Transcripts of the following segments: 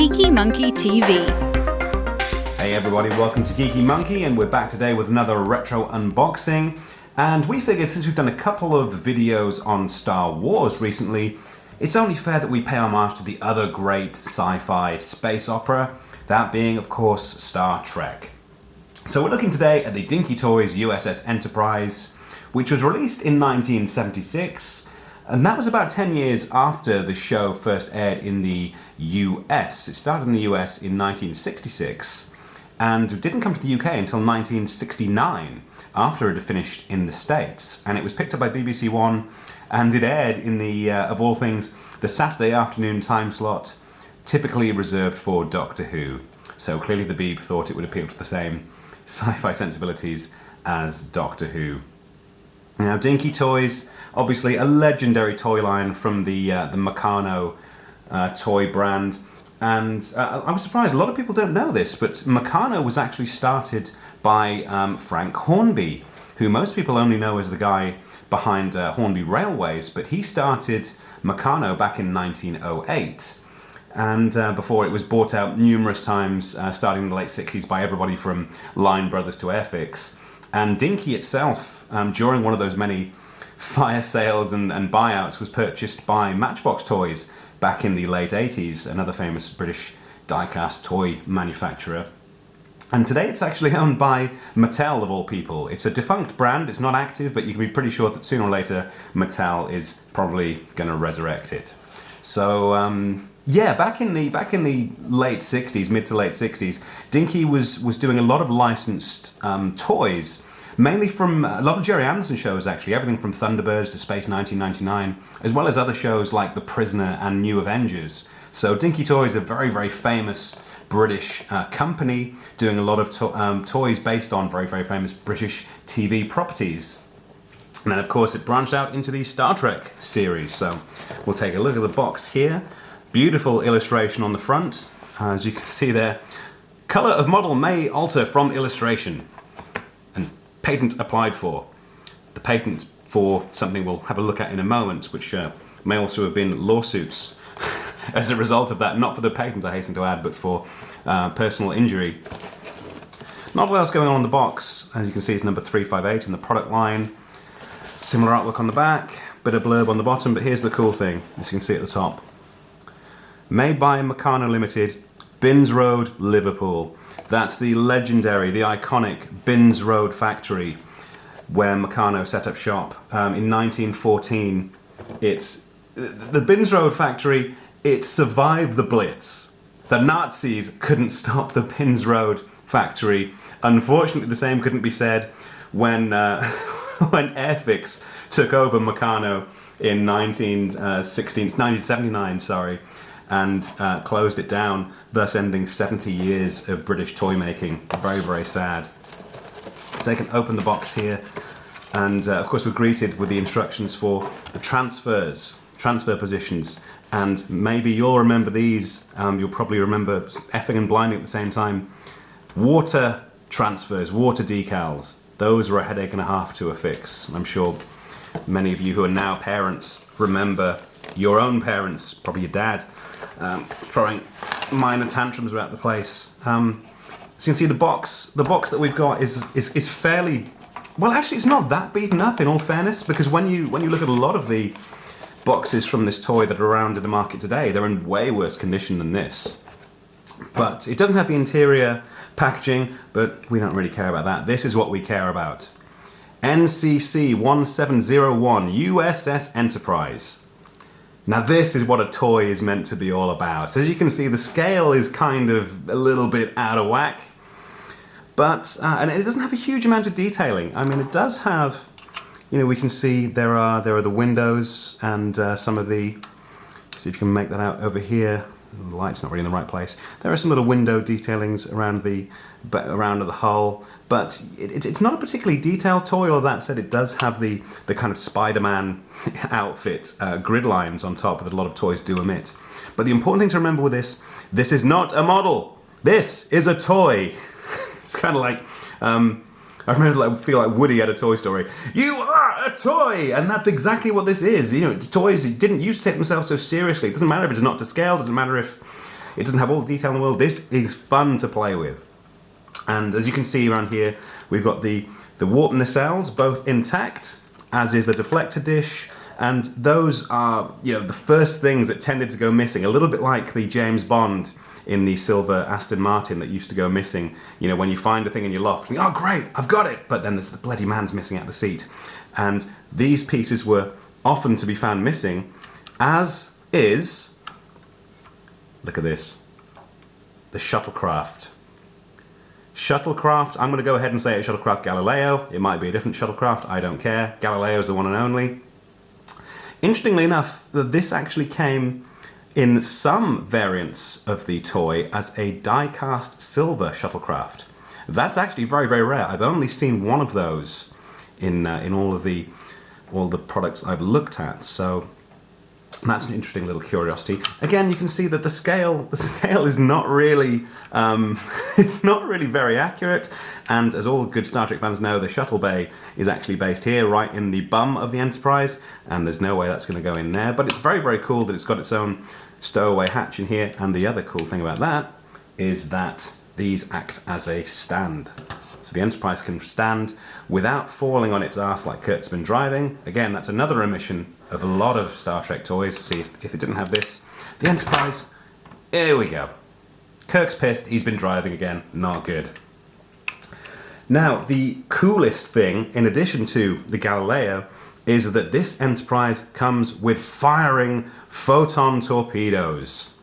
Geeky Monkey TV. Hey everybody, welcome to Geeky Monkey, and we're back today with another retro unboxing. And we figured since we've done a couple of videos on Star Wars recently, it's only fair that we pay homage to the other great sci-fi space opera, that being, of course, Star Trek. So we're looking today at the Dinky Toys U.S.S. Enterprise, which was released in 1976, and that was about 10 years after the show first aired in the U.S. It started in the U.S. in 1966, and didn't come to the UK until 1969, after it had finished in the States. And it was picked up by BBC One, and it aired in the, of all things, the Saturday afternoon time slot, typically reserved for Doctor Who. So clearly the Beeb thought it would appeal to the same sci-fi sensibilities as Doctor Who. Now, Dinky Toys, obviously a legendary toy line from the Meccano toy brand. And I was surprised, a lot of people don't know this, but Meccano was actually started by Frank Hornby, who most people only know as the guy behind Hornby Railways, but he started Meccano back in 1908. And before it was bought out numerous times, starting in the late 60s, by everybody from Line Brothers to Airfix. And Dinky itself, during one of those many fire sales and buyouts, was purchased by Matchbox Toys back in the late 80s, another famous British die-cast toy manufacturer. And today it's actually owned by Mattel, of all people. It's a defunct brand, it's not active, but you can be pretty sure that sooner or later Mattel is probably going to resurrect it. So, yeah, back in the late 60s, mid to late 60s, Dinky was doing a lot of licensed toys, mainly from a lot of Jerry Anderson shows, actually, everything from Thunderbirds to Space 1999, as well as other shows like The Prisoner and New Avengers. So Dinky Toys, a very, very famous British company, doing a lot of toys based on very, very famous British TV properties. And then, of course, it branched out into the Star Trek series. So we'll take a look at the box here. Beautiful illustration on the front. As you can see there, color of model may alter from illustration. And patent applied for. The patent for something we'll have a look at in a moment, which may also have been lawsuits as a result of that. Not for the patent, I hasten to add, but for personal injury. Not a lot else going on in the box. As you can see, it's number 358 in the product line. Similar artwork on the back, bit of blurb on the bottom, but here's the cool thing, as you can see at the top. Made by Meccano Limited, Binns Road, Liverpool. That's the legendary, the iconic Binns Road factory where Meccano set up shop. In 1914, the Binns Road factory, it survived the Blitz. The Nazis couldn't stop the Binns Road factory. Unfortunately, the same couldn't be said when Airfix took over Meccano in 1979, and closed it down, thus ending 70 years of British toy making. Very, very sad. So you can open the box here, and of course we're greeted with the instructions for the transfer positions, and maybe you'll remember these, you'll probably remember effing and blinding at the same time. Water transfers, water decals, those were a headache and a half to affix. I'm sure many of you who are now parents remember your own parents, probably your dad, throwing minor tantrums about the place. So you can see the box that we've got is fairly, well, actually it's not that beaten up, in all fairness, because when you look at a lot of the boxes from this toy that are around in the market today, they're in way worse condition than this. But it doesn't have the interior packaging, but we don't really care about that. This is what we care about. NCC 1701 U.S.S. Enterprise. Now this is what a toy is meant to be all about. As you can see, the scale is kind of a little bit out of whack, but and it doesn't have a huge amount of detailing. I mean, it does have, we can see there are the windows and some of the, see if you can make that out over here. The light's not really in the right place. There are some little window detailings around the hull, but it's not a particularly detailed toy. All that said, it does have the kind of Spider-Man outfit grid lines on top that a lot of toys do omit. But the important thing to remember with this is not a model. This is a toy. It's kind of like, I feel like Woody had a Toy Story. You are a toy! And that's exactly what this is. Toys didn't used to take themselves so seriously. It doesn't matter if it's not to scale, it doesn't matter if It doesn't have all the detail in the world. This is fun to play with. And as you can see around here, we've got the warp nacelles both intact, as is the deflector dish. And those are, the first things that tended to go missing, a little bit like the James Bond in the silver Aston Martin that used to go missing. When you find a thing in your loft, you think, oh great, I've got it, but then there's the bloody man's missing out the seat. And these pieces were often to be found missing, as is, look at this, the shuttlecraft. Shuttlecraft, I'm going to go ahead and say it's shuttlecraft Galileo. It might be a different shuttlecraft, I don't care. Galileo's the one and only. Interestingly enough, this actually came in some variants of the toy as a die-cast silver shuttlecraft. That's actually very, very rare. I've only seen one of those in all the products I've looked at. So that's an interesting little curiosity. Again, you can see that the scale is not really it's not really very accurate. And as all good Star Trek fans know, the Shuttle Bay is actually based here, right in the bum of the Enterprise, and there's no way that's going to go in there. But it's very, very cool that it's got its own stowaway hatch in here. And the other cool thing about that is that these act as a stand. So the Enterprise can stand without falling on its arse like Kurt's been driving. Again, that's another omission of a lot of Star Trek toys. See, if it didn't have this, the Enterprise, here we go. Kirk's pissed, he's been driving again, not good. Now, the coolest thing, in addition to the Galileo, is that this Enterprise comes with firing photon torpedoes.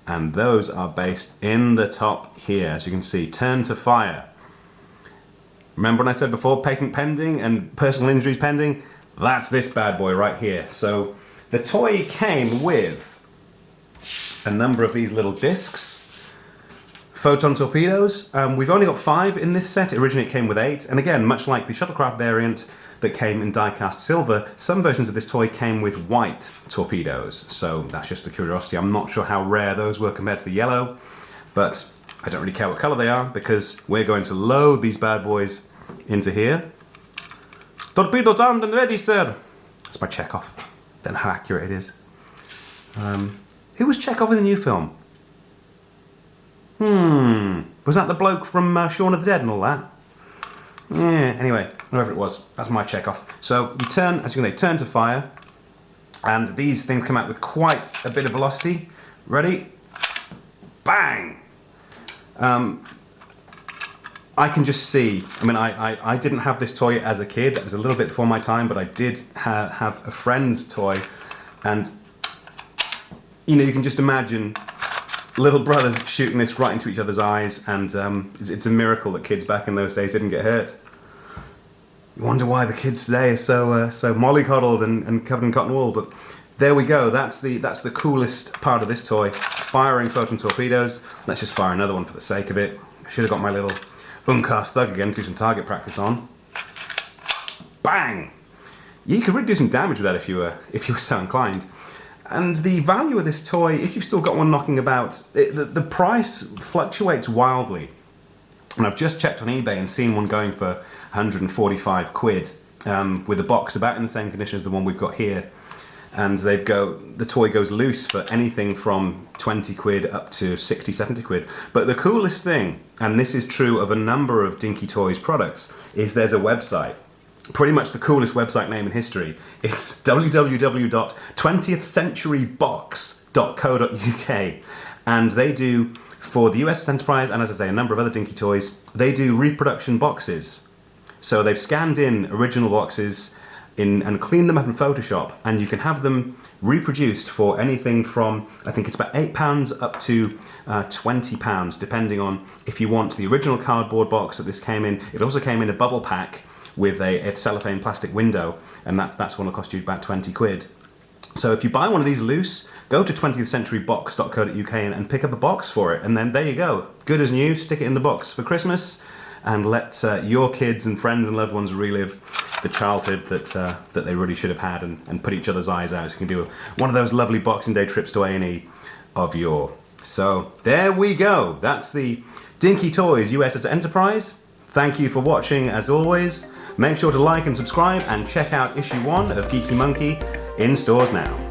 And those are based in the top here, as you can see, turn to fire. Remember when I said before, patent pending and personal injuries pending? That's this bad boy right here. So the toy came with a number of these little discs. Photon torpedoes. We've only got 5 in this set. Originally it came with 8. And again, much like the shuttlecraft variant that came in die-cast silver, some versions of this toy came with white torpedoes. So that's just a curiosity. I'm not sure how rare those were compared to the yellow, but I don't really care what colour they are because we're going to load these bad boys into here. Torpedoes armed and ready, sir. That's my Chekhov. Don't know how accurate it is. Who was Chekhov in the new film? Was that the bloke from Shaun of the Dead and all that? Yeah, anyway, whoever it was, that's my Chekhov. So you turn, as you can see, turn to fire, and these things come out with quite a bit of velocity. Ready? Bang! I can just see, I didn't have this toy as a kid, that was a little bit before my time, but I did have a friend's toy, and you can just imagine little brothers shooting this right into each other's eyes, and it's a miracle that kids back in those days didn't get hurt. You wonder why the kids today are so mollycoddled and covered in cotton wool, but there we go. That's the coolest part of this toy, firing photon torpedoes. Let's just fire another one for the sake of it. I should have got my little uncast thug again to do some target practice on. Bang! You could really do some damage with that if you were so inclined. And the value of this toy, if you've still got one knocking about, the price fluctuates wildly. And I've just checked on eBay and seen one going for 145 quid, with a box about in the same condition as the one we've got here. And the toy goes loose for anything from 20 quid up to 60, 70 quid. But the coolest thing, and this is true of a number of Dinky Toys products, is there's a website. Pretty much the coolest website name in history. It's www.20thcenturybox.co.uk, and they do, for the U.S.S Enterprise and, as I say, a number of other Dinky Toys, they do reproduction boxes. So they've scanned in original boxes and cleaned them up in Photoshop, and you can have them reproduced for anything from, I think it's about £8 up to £20, depending on if you want the original cardboard box that this came in. It also came in a bubble pack with a cellophane plastic window, and that's one that cost you about 20 quid. So if you buy one of these loose, go to 20thcenturybox.co.uk and pick up a box for it, and then there you go. Good as new, stick it in the box for Christmas, and let your kids and friends and loved ones relive the childhood that they really should have had, and put each other's eyes out. So you can do one of those lovely Boxing Day trips to A&E of yore. So there we go. That's the Dinky Toys U.S.S Enterprise. Thank you for watching as always. Make sure to like and subscribe, and check out issue 1 of Geeky Monkey in stores now.